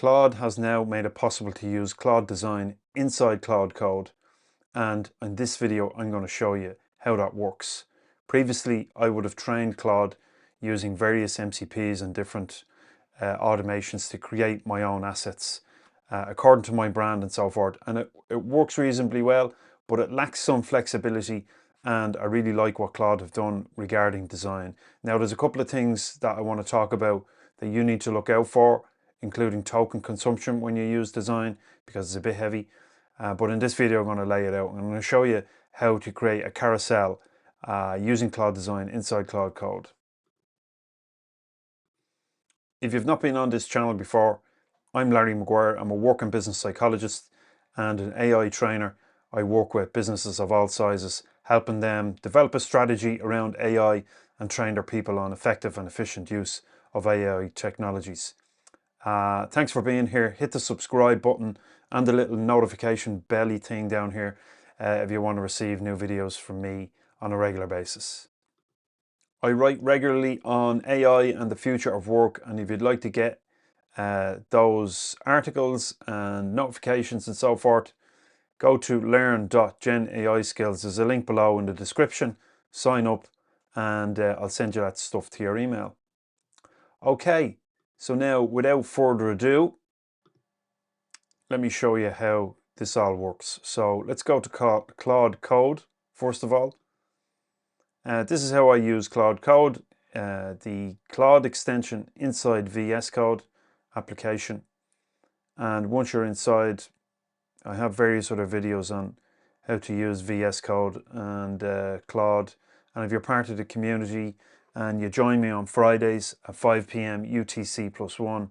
Claude has now made it possible to use Claude Design inside Claude Code, and in this video I'm going to show you how that works. Previously I would have trained Claude using various MCPs and different automations to create my own assets according to my brand and so forth, and it works reasonably well, but it lacks some flexibility, and I really like what Claude have done regarding design. Now there's a couple of things that I want to talk about that you need to look out for, including token consumption when you use design, because it's a bit heavy. But in this video I'm going to lay it out. I'm going to show you how to create a carousel using Claude Design inside Claude Code. If you've not been on this channel before, I'm Larry McGuire. I'm a working business psychologist and an AI trainer. I work with businesses of all sizes, helping them develop a strategy around AI and train their people on effective and efficient use of AI technologies. Thanks for being here. Hit the subscribe button and the little notification belly thing down here if you want to receive new videos from me on a regular basis. I write regularly on AI and the future of work, and if you'd like to get those articles and notifications and so forth, go to learn.genAIskills. There's a link below in the description. Sign up and I'll send you that stuff to your email. Okay, so now without further ado, let me show you how this all works. So let's go to Claude Code first of all. This is how I use Claude Code, the Claude extension inside VS Code application. And once you're inside, I have various other videos on how to use VS Code and Claude. And if you're part of the community and you join me on Fridays at 5 p.m. UTC +1,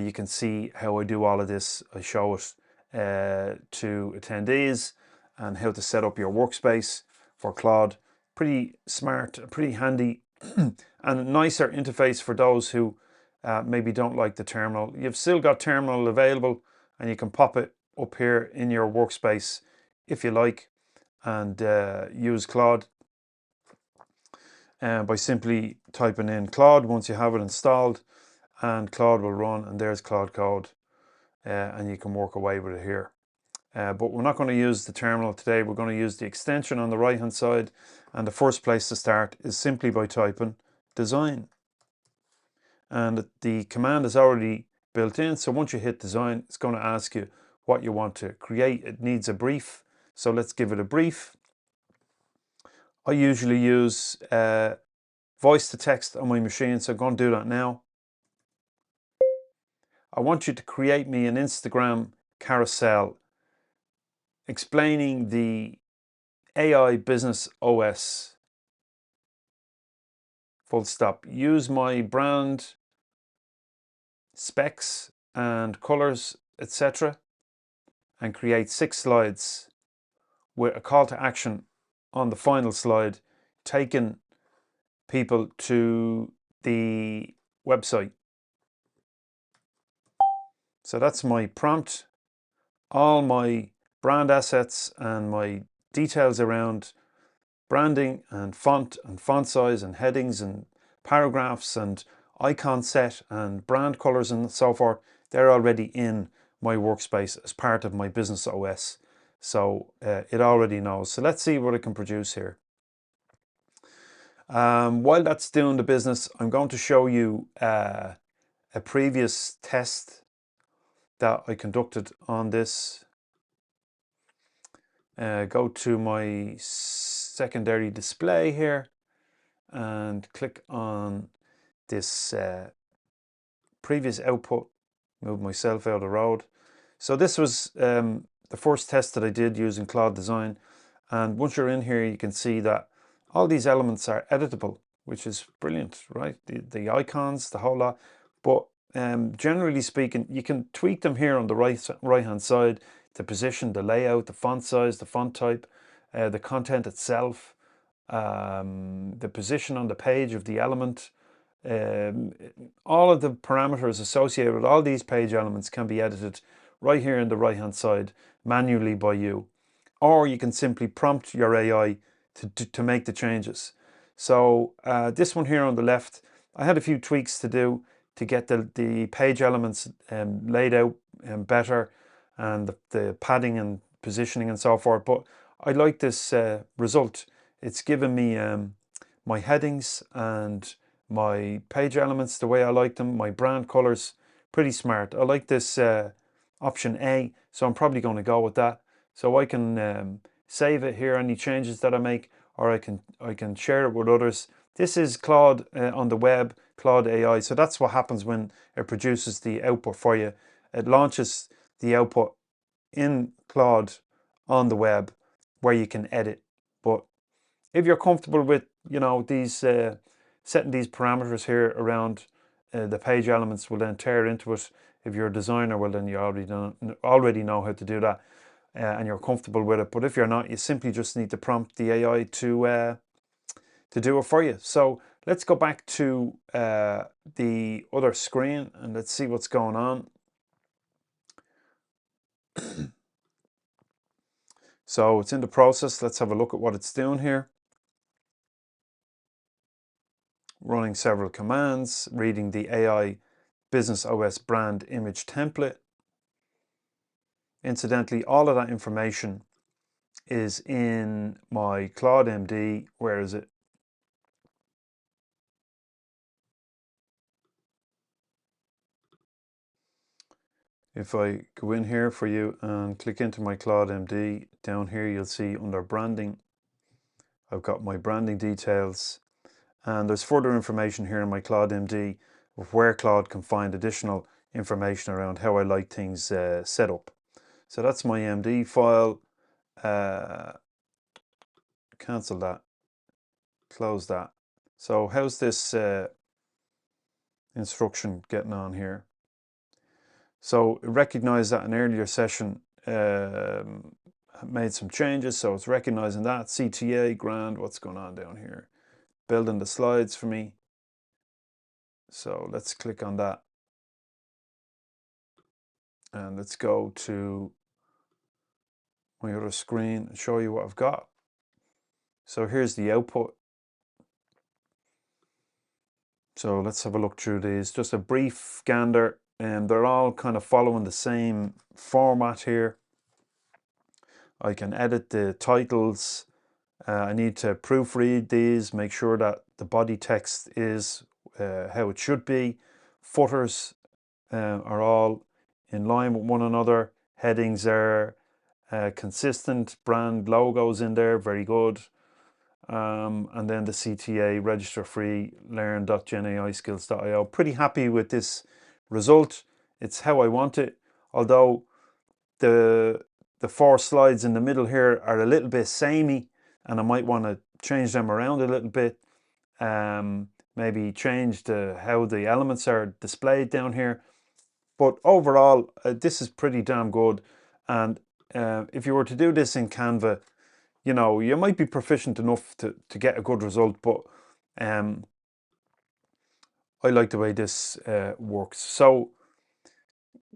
you can see how I do all of this. I show it to attendees and how to set up your workspace for Claude. Pretty smart, pretty handy, and a nicer interface for those who maybe don't like the terminal. You've still got terminal available, and you can pop it up here in your workspace if you like, and use Claude by simply typing in Claude once you have it installed, and Claude will run, and there's Claude Code, and you can work away with it here. But we're not going to use the terminal today. We're going to use the extension on the right hand side, and the first place to start is simply by typing design, and the command is already built in. So once you hit design, it's going to ask you what you want to create. It needs a brief, so let's give it a brief. I usually use voice to text on my machine, so I'm going to do that now. I want you to create me an Instagram carousel explaining the AI Business OS, full stop. Use my brand specs and colors, etc., and create 6 slides with a call to action on the final slide, taking people to the website. So that's my prompt. All my brand assets and my details around branding and font size and headings and paragraphs and icon set and brand colors and so forth, they're already in my workspace as part of my business OS. So it already knows. So let's see what it can produce here. While that's doing the business, I'm going to show you a previous test that I conducted on this. Go to my secondary display here and click on this previous output. Move myself out of the road. So this was the first test that I did using Claude Design, and once you're in here you can see that all these elements are editable, which is brilliant, right? The icons, the whole lot. But generally speaking, you can tweak them here on the right hand side: the position, the layout, the font size, the font type, the content itself, the position on the page of the element. All of the parameters associated with all these page elements can be edited right here in the right hand side manually by you, or you can simply prompt your AI to make the changes. So this one here on the left, I had a few tweaks to do to get the page elements laid out better, and the padding and positioning and so forth. But I like this result. It's given me my headings and my page elements the way I like them, my brand colors. Pretty smart. I like this option A, so I'm probably going to go with that. So I can save it here, any changes that I make, or I can share it with others. This is Claude on the web, Claude AI. So that's what happens when it produces the output for you. It launches the output in Claude on the web where you can edit. But if you're comfortable with, you know, these setting these parameters here around the page elements, will then tear into it. If you're a designer, well, then you already know how to do that, and you're comfortable with it. But if you're not, you simply just need to prompt the AI to do it for you. So let's go back to the other screen and let's see what's going on. So it's in the process. Let's have a look at what it's doing here. Running several commands, reading the AI Business OS brand image template. Incidentally, all of that information is in my CLAUDE.md. Where is it? If I go in here for you and click into my CLAUDE.md, down here you'll see under branding, I've got my branding details, and there's further information here in my CLAUDE.md of where Claude can find additional information around how I like things set up. So that's my MD file. Cancel that, close that. So how's this instruction getting on here? So it recognized that an earlier session made some changes, so it's recognizing that. CTA, grand, what's going on down here? Building the slides for me. So let's click on that. And let's go to my other screen and show you what I've got. So here's the output. So let's have a look through these. Just a brief gander, and they're all kind of following the same format here. I can edit the titles. I need to proofread these, make sure that the body text is how it should be. Footers are all in line with one another. Headings are consistent. Brand logos in there, very good. And then the CTA, register free, learn.genaiskills.io. Pretty happy with this result. It's how I want it, although the 4 slides in the middle here are a little bit samey, and I might want to change them around a little bit. Maybe change how the elements are displayed down here. But overall, this is pretty damn good. And if you were to do this in Canva, you know, you might be proficient enough to get a good result, but I like the way this works. So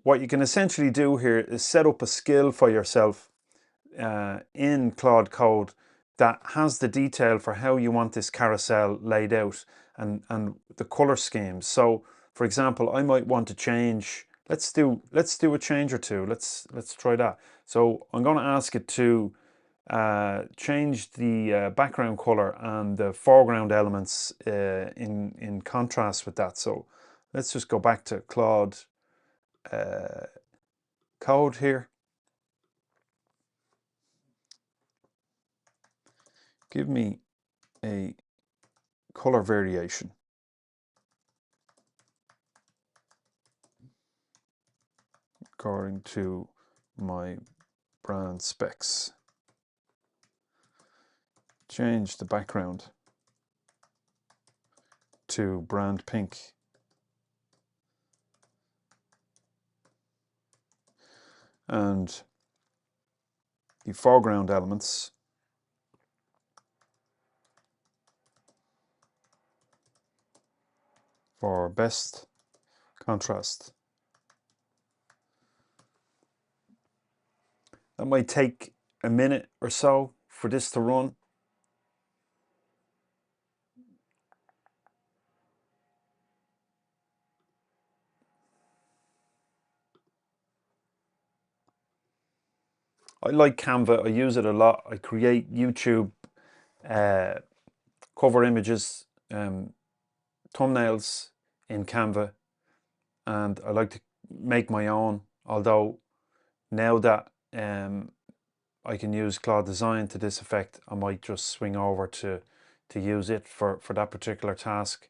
what you can essentially do here is set up a skill for yourself in Claude Code that has the detail for how you want this carousel laid out and the color schemes. So for example, I might want to change, let's do a change or two. Let's try that. So I'm going to ask it to change the background color and the foreground elements in contrast with that. So let's just go back to Claude Code here. Give me a color variation. According to my brand specs. Change the background to brand pink. And the foreground elements for best contrast. That might take a minute or so for this to run. I like Canva. I use it a lot. I create YouTube cover images, thumbnails in Canva, and I like to make my own. Although now that I can use Claude Design to this effect, I might just swing over to use it for that particular task.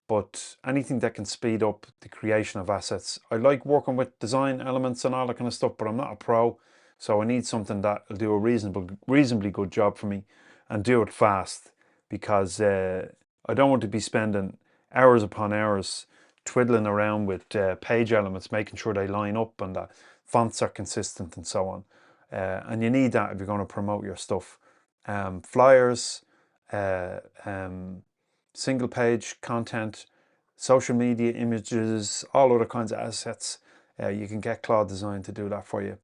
But anything that can speed up the creation of assets. I like working with design elements and all that kind of stuff, but I'm not a pro, so I need something that will do a reasonably good job for me and do it fast, because I don't want to be spending hours upon hours twiddling around with page elements, making sure they line up and that fonts are consistent and so on. And you need that if you're going to promote your stuff. Flyers, single page content, social media images, all other kinds of assets. You can get Claude Design to do that for you.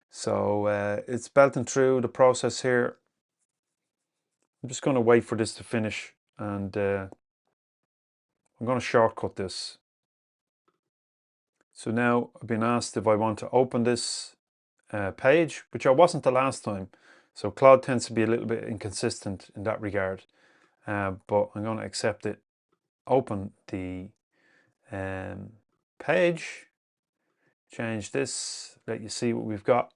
So it's belting through the process here. I'm just going to wait for this to finish, and I'm going to shortcut this. So now I've been asked if I want to open this page, which I wasn't the last time. So Claude tends to be a little bit inconsistent in that regard, but I'm going to accept it. Open the page, change this, let you see what we've got.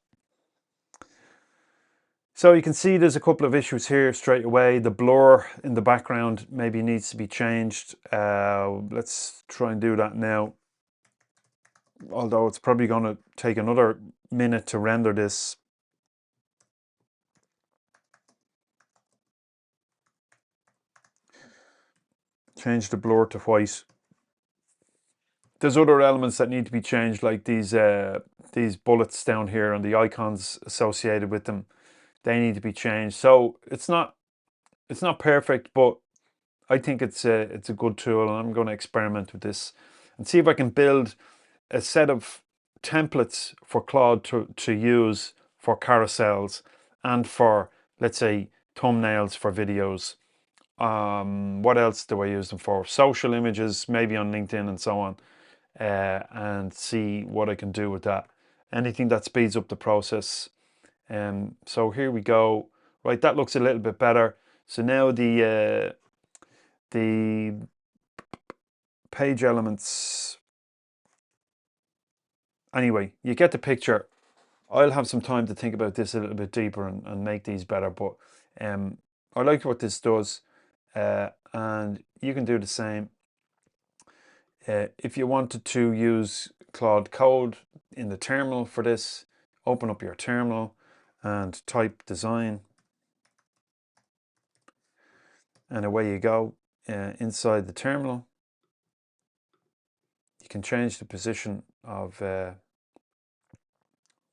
So you can see there's a couple of issues here straight away. The blur in the background maybe needs to be changed. Let's try and do that now. Although it's probably going to take another minute to render this. Change the blur to white. There's other elements that need to be changed, like these bullets down here and the icons associated with them. They need to be changed. So it's not perfect, but I think it's a good tool, and I'm going to experiment with this and see if I can build a set of templates for Claude to use for carousels and for, let's say, thumbnails for videos. What else do I use them for? Social images, maybe on LinkedIn and so on, and see what I can do with that. Anything that speeds up the process. So here we go. Right, that looks a little bit better. So now the page elements. Anyway, you get the picture. I'll have some time to think about this a little bit deeper and make these better, but I like what this does, and you can do the same. If you wanted to use Claude Code in the terminal for this, open up your terminal and type design, and away you go. Inside the terminal, you can change the position of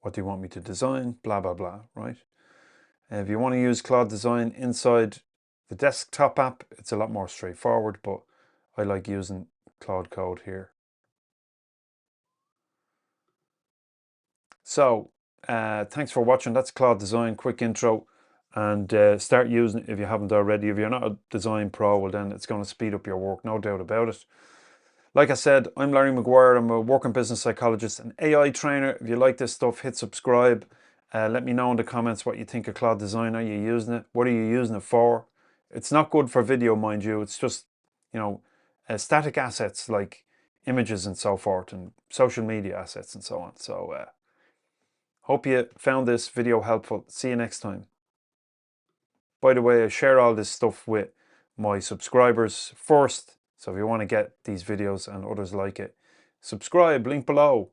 what do you want me to design, blah, blah, blah, right? If you want to use Claude Design inside the desktop app, it's a lot more straightforward, but I like using Claude Code here. So thanks for watching. That's Claude Design, quick intro, and start using it if you haven't already. If you're not a design pro, well then it's going to speed up your work, no doubt about it. Like I said, I'm Larry McGuire. I'm a working business psychologist and AI trainer. If you like this stuff, hit subscribe. Let me know in the comments what you think of Claude Design. Are you using it? What are you using it for? It's not good for video, mind you. It's just, you know, static assets like images and so forth, and social media assets and so on. So hope you found this video helpful. See you next time. By the way, I share all this stuff with my subscribers first. So if you want to get these videos and others like it, subscribe, link below.